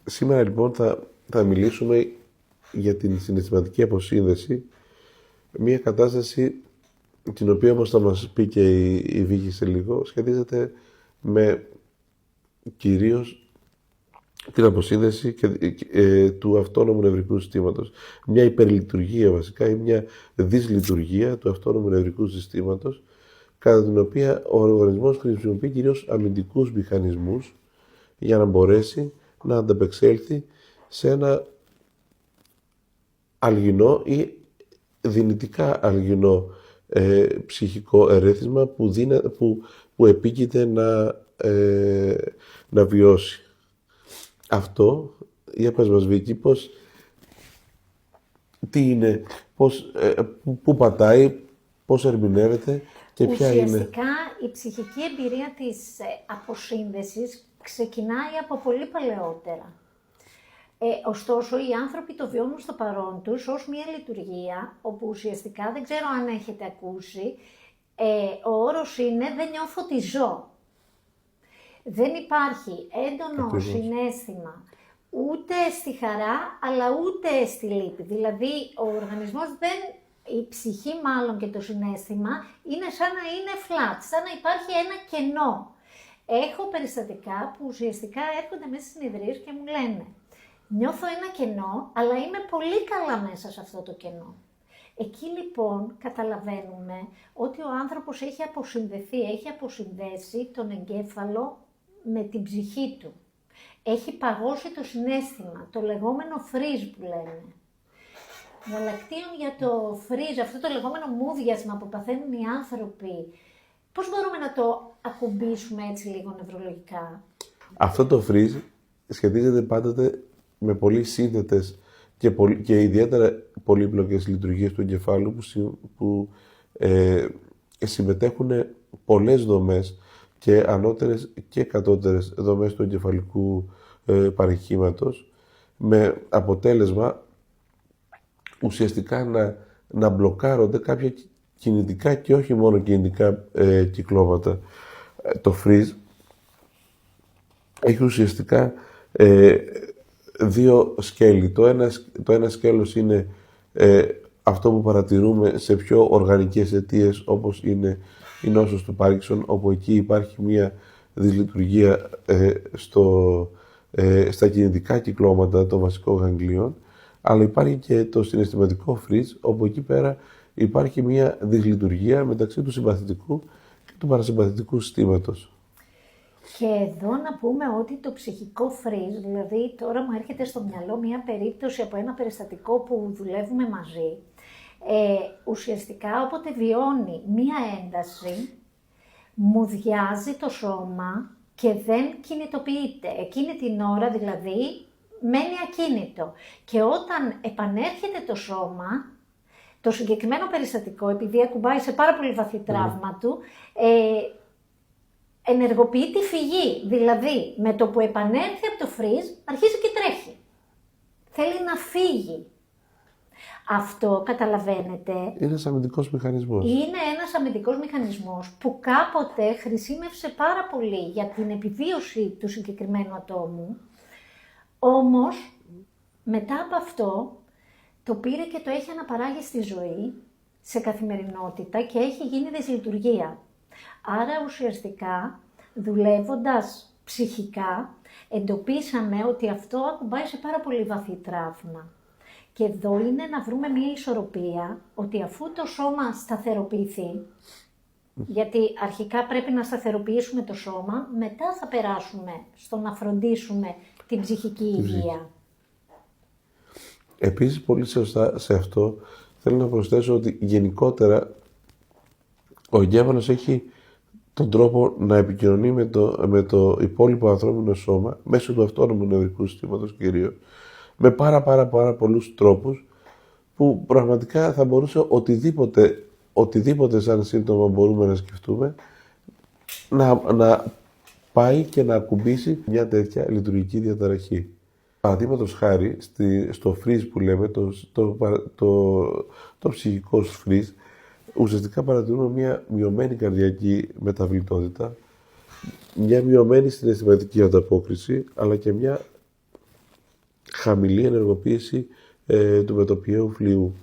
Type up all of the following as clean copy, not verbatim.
Σήμερα λοιπόν θα μιλήσουμε για την συναισθηματική αποσύνδεση, μια κατάσταση την οποία, όπως θα μας πει και η Βίκη σε λίγο, σχετίζεται με κυρίως την αποσύνδεση του αυτόνομου νευρικού συστήματος. Μια υπερλειτουργία βασικά ή μια δυσλειτουργία του αυτόνομου νευρικού συστήματος, κατά την οποία ο οργανισμός χρησιμοποιεί κυρίως αμυντικούς μηχανισμούς για να μπορέσει να ανταπεξέλθει σε ένα αλγινό ή δυνητικά αλγινό ψυχικό ερέθισμα που επίκειται να βιώσει. Αυτό, για πες μας Βίκη, τι είναι, πού πατάει, πώς ερμηνεύεται και ποια είναι. Ουσιαστικά η ψυχική εμπειρία της αποσύνδεσης ξεκινάει από πολύ παλαιότερα. Ωστόσο, οι άνθρωποι το βιώνουν στο παρόν τους ως μια λειτουργία, όπου ουσιαστικά, δεν ξέρω αν έχετε ακούσει, ο όρος είναι «δεν νιώθω ότι ζω». Δεν υπάρχει έντονο συναίσθημα ούτε στη χαρά, αλλά ούτε στη λύπη. Δηλαδή, ο οργανισμός η ψυχή μάλλον και το συναίσθημα είναι σαν να είναι flat, σαν να υπάρχει ένα κενό. Έχω περιστατικά που ουσιαστικά έρχονται μέσα στις συνεδρίες και μου λένε «Νιώθω ένα κενό, αλλά είμαι πολύ καλά μέσα σε αυτό το κενό». Εκεί λοιπόν καταλαβαίνουμε ότι ο άνθρωπος έχει αποσυνδεθεί, έχει αποσυνδέσει τον εγκέφαλο με την ψυχή του. Έχει παγώσει το συναίσθημα, το λεγόμενο freeze που λένε. Γαλακτίων για το freeze, αυτό το λεγόμενο μούδιασμα που παθαίνουν οι άνθρωποι, πώς μπορούμε να το ακουμπήσουμε έτσι λίγο νευρολογικά? Αυτό το freeze σχετίζεται πάντοτε με πολύ σύνθετες και ιδιαίτερα πολύπλοκες λειτουργίες του εγκεφάλου που συμμετέχουν πολλές δομές και ανώτερες και κατώτερες δομές του εγκεφαλικού παρεχήματος, με αποτέλεσμα ουσιαστικά να μπλοκάρονται κάποια κινητικά και όχι μόνο κινητικά κυκλώματα. Το freeze έχει ουσιαστικά δύο σκέλη. Το ένα σκέλος είναι αυτό που παρατηρούμε σε πιο οργανικές αιτίες, όπως είναι η νόσος του Πάρκινσον, όπου εκεί υπάρχει μια δυσλειτουργία στα κινητικά κυκλώματα των βασικών γαγγλίων, αλλά υπάρχει και το συναισθηματικό freeze, όπου εκεί πέρα υπάρχει μια δυσλειτουργία μεταξύ του συμπαθητικού και του παρασυμπαθητικού συστήματος. Και εδώ να πούμε ότι το ψυχικό freeze, δηλαδή τώρα μου έρχεται στο μυαλό μια περίπτωση από ένα περιστατικό που δουλεύουμε μαζί, ουσιαστικά όποτε βιώνει μία ένταση, μουδιάζει το σώμα και δεν κινητοποιείται. Εκείνη την ώρα δηλαδή μένει ακίνητο. Και όταν επανέρχεται το σώμα, το συγκεκριμένο περιστατικό, επειδή ακουμπάει σε πάρα πολύ βαθύ τραύμα του, ενεργοποιεί τη φυγή. Δηλαδή, με το που επανέλθει από το freeze, αρχίζει και τρέχει. Θέλει να φύγει. Αυτό, καταλαβαίνετε, Είναι ένας αμυντικός μηχανισμός. είναι ένας αμυντικός μηχανισμός που κάποτε χρησιμεύσε πάρα πολύ για την επιβίωση του συγκεκριμένου ατόμου, όμως μετά από αυτό το πήρε και το έχει αναπαράγει στη ζωή, σε καθημερινότητα και έχει γίνει δυσλειτουργία. Άρα ουσιαστικά, δουλεύοντας ψυχικά, εντοπίσαμε ότι αυτό ακουμπάει σε πάρα πολύ βαθύ τραύμα. Και εδώ είναι να βρούμε μια ισορροπία, ότι αφού το σώμα σταθεροποιηθεί, γιατί αρχικά πρέπει να σταθεροποιήσουμε το σώμα, μετά θα περάσουμε στο να φροντίσουμε την ψυχική υγεία. Επίσης, πολύ σωστά σε αυτό, θέλω να προσθέσω ότι γενικότερα ο εγκέφαλος έχει τον τρόπο να επικοινωνεί με το υπόλοιπο ανθρώπινο σώμα, μέσω του αυτόνομου νευρικού συστήματος κυρίως, με πάρα πολλούς τρόπους, που πραγματικά θα μπορούσε οτιδήποτε σαν σύμπτωμα μπορούμε να σκεφτούμε, να πάει και να ακουμπήσει μια τέτοια λειτουργική διαταραχή. Παραδείγματος χάρη, στο freeze που λέμε, το ψυχικό freeze, ουσιαστικά παρατηρούμε μια μειωμένη καρδιακή μεταβλητότητα, μια μειωμένη συναισθηματική ανταπόκριση, αλλά και μια χαμηλή ενεργοποίηση του μετοπιαίου φλοιού.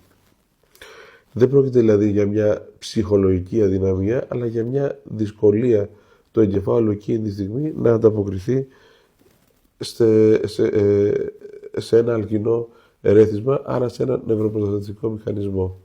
Δεν πρόκειται δηλαδή για μια ψυχολογική αδυναμία, αλλά για μια δυσκολία του εγκεφάλου εκείνη τη στιγμή να ανταποκριθεί σε ένα αλκινό ερέθισμα, άρα σε ένα νευροπροστατευτικό μηχανισμό.